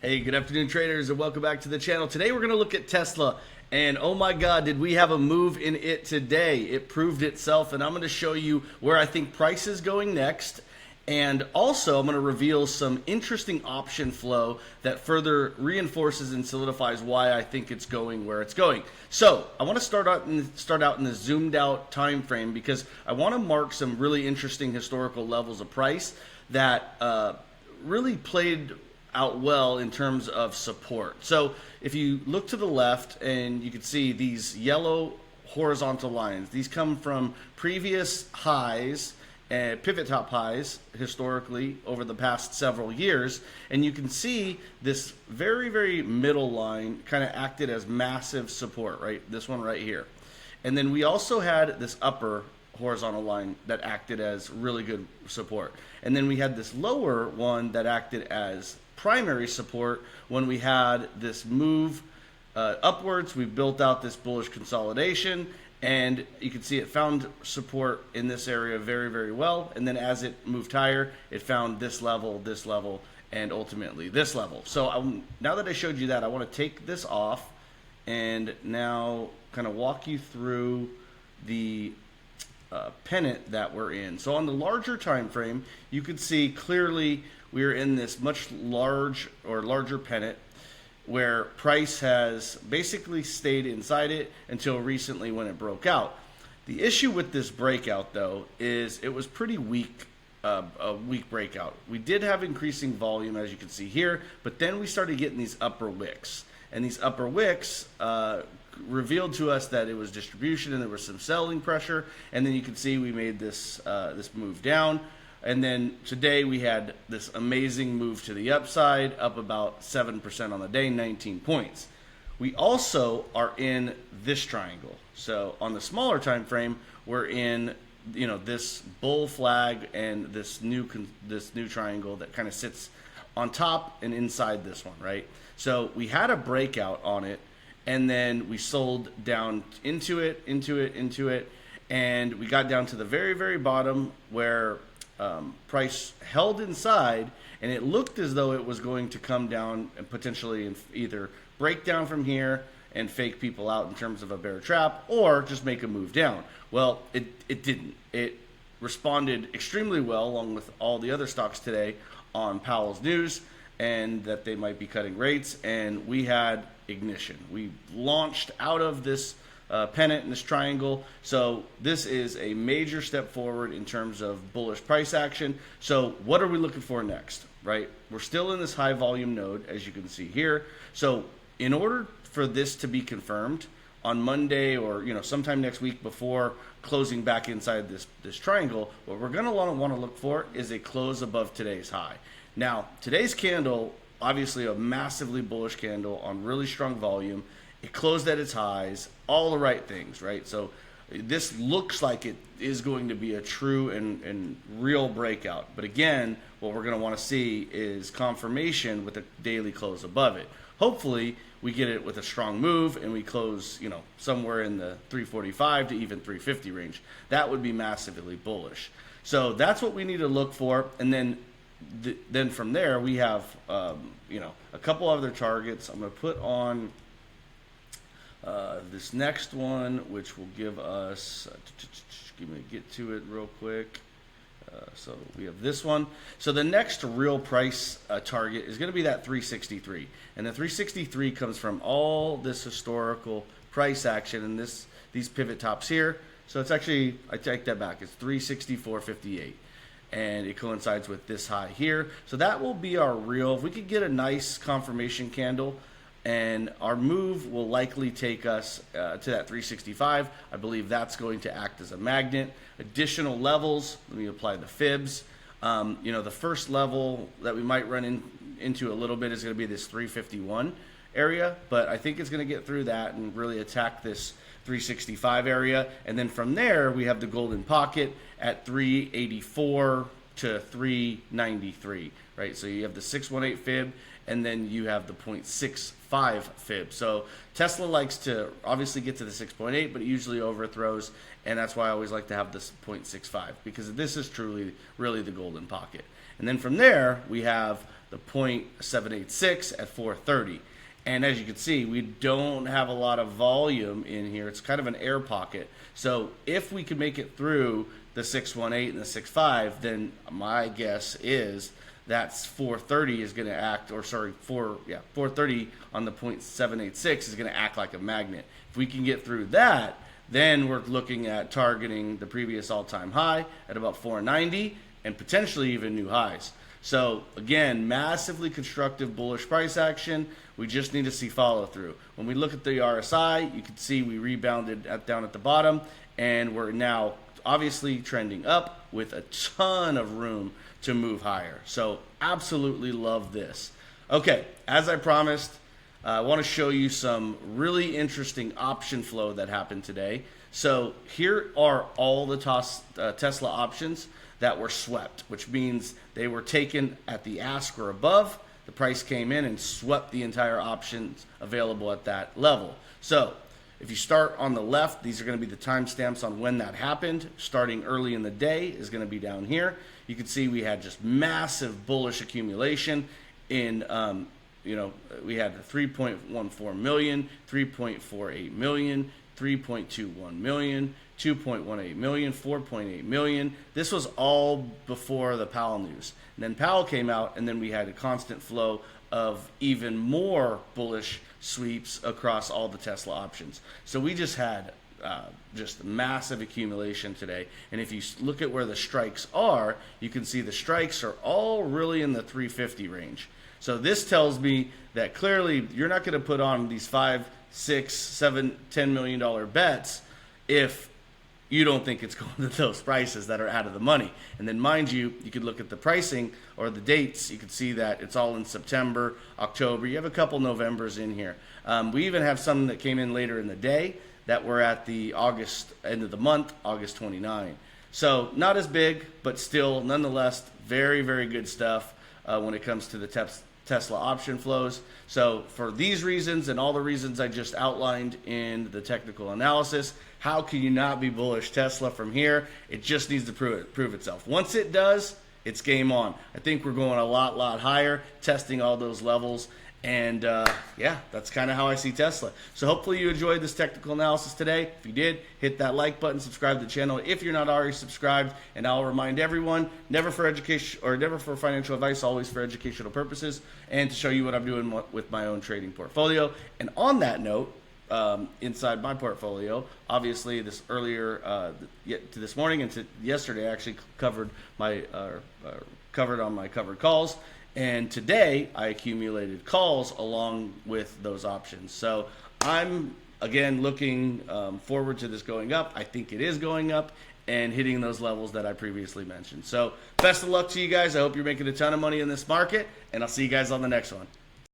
Hey, good afternoon, traders, and welcome back to the channel. Today we're going to look at Tesla, and oh my God, did we have a move in it today. It proved itself, and I'm going to show you where I think price is going next, and also I'm going to reveal some interesting option flow that further reinforces and solidifies why I think it's going where it's going. So I want to start out in the zoomed out time frame because I want to mark some really interesting historical levels of price that really played out well in terms of support. So if you look to the left and you can see these yellow horizontal lines, these come from previous highs and pivot top highs historically over the past several years, and you can see this very middle line kind of acted as massive support, right? This one right here. And then we also had this upper horizontal line that acted as really good support. And then we had this lower one that acted as primary support when we had this move upwards. We built out this bullish consolidation, and you can see it found support in this area very well. And then as it moved higher, it found this level, and ultimately this level. So now that I showed you that, I want to take this off and now kind of walk you through the pennant that we're in. So on the larger time frame, you could see clearly we're in this much larger pennant where price has basically stayed inside it until recently when it broke out. The issue with this breakout though is it was pretty weak, a weak breakout. We did have increasing volume as you can see here, but then we started getting these upper wicks, and these upper wicks revealed to us that it was distribution and there was some selling pressure, and then you can see we made this this move down. And then today we had this amazing move to the upside, up about 7% on the day, 19 points. We also are in this triangle. So on the smaller time frame, we're in this bull flag and this new triangle that kind of sits on top and inside this one, right? So we had a breakout on it, and then we sold down into it, and we got down to the very bottom where price held inside, and it looked as though it was going to come down and potentially either break down from here and fake people out in terms of a bear trap, or just make a move down. Well, it didn't. It responded extremely well along with all the other stocks today on Powell's news and that they might be cutting rates, and we had ignition. We launched out of this pennant in this triangle. So this is a major step forward in terms of bullish price action. So what are we looking for next, right? We're still in this high volume node, as you can see here. So in order for this to be confirmed on Monday or sometime next week before closing back inside this triangle, what we're going to want to look for is a close above today's high. Now, today's candle, obviously a massively bullish candle on really strong volume. It closed at its highs, all the right things, right? So this looks like it is going to be a true and real breakout. But again, what we're going to want to see is confirmation with a daily close above it. Hopefully, we get it with a strong move and we close, somewhere in the 345 to even 350 range. That would be massively bullish. So that's what we need to look for. And then from there, we have, a couple other targets. I'm going to put on this next one, which will give us, give me get to it real quick. So we have this one. So the next real price target is going to be that 363. And the 363 comes from all this historical price action and these pivot tops here. So it's actually, I take that back, it's 364.58. And it coincides with this high here. So that will be our real, if we could get a nice confirmation candle, and our move will likely take us to that 365. I believe that's going to act as a magnet. Additional levels, let me apply the fibs. The first level that we might run into a little bit is going to be this 351 area, but I think it's going to get through that and really attack this 365 area. And then from there, we have the golden pocket at 384 to 393, right? So you have the 618 fib, and then you have the 0.65 fib. So Tesla likes to obviously get to the 6.8, but it usually overthrows, and that's why I always like to have this 0.65, because this is truly really the golden pocket. And then from there we have the 0.786 at 430. And as you can see, we don't have a lot of volume in here. It's kind of an air pocket. So if we can make it through the 618 and the 65, then my guess is that's 430 is going to act, or sorry, 430 on the 0.786 is going to act like a magnet. If we can get through that, then we're looking at targeting the previous all-time high at about 490 and potentially even new highs. So again, massively constructive bullish price action. We just need to see follow through. When we look at the RSI, you can see we rebounded down at the bottom, and we're now obviously trending up with a ton of room to move higher. So absolutely love this. Okay, as I promised, I want to show you some really interesting option flow that happened today. So here are all the Tesla options that were swept, which means they were taken at the ask or above. The price came in and swept the entire options available at that level. So if you start on the left, these are going to be the timestamps on when that happened. Starting early in the day is going to be down here. You can see we had just massive bullish accumulation in, we had 3.14 million, 3.48 million, 3.21 million, 2.18 million, 4.8 million. This was all before the Powell news. And then Powell came out, and then we had a constant flow of even more bullish sweeps across all the Tesla options. So we just had just massive accumulation today. And if you look at where the strikes are, you can see the strikes are all really in the 350 range. So this tells me that clearly you're not going to put on these $5, $6, $7, $10 million bets if you don't think it's going to those prices that are out of the money. And then mind you, you could look at the pricing or the dates. You can see that it's all in September, October. You have a couple Novembers in here. We even have some that came in later in the day that were at the August end of the month, August 29. So not as big, but still nonetheless very, very good stuff when it comes to the Tesla option flows. So for these reasons and all the reasons I just outlined in the technical analysis, how can you not be bullish Tesla from here? It just needs to prove itself. Once it does, it's game on. I think we're going a lot higher, testing all those levels. And yeah, that's kind of how I see Tesla. So hopefully you enjoyed this technical analysis today. If you did, hit that like button, subscribe to the channel if you're not already subscribed. And I'll remind everyone, never for education or never for financial advice, always for educational purposes, and to show you what I'm doing with my own trading portfolio. And on that note, inside my portfolio, obviously this earlier to this morning and to yesterday, I actually covered my covered on my covered calls. And today I accumulated calls along with those options. So I'm, again, looking forward to this going up. I think it is going up and hitting those levels that I previously mentioned. So best of luck to you guys. I hope you're making a ton of money in this market, and I'll see you guys on the next one.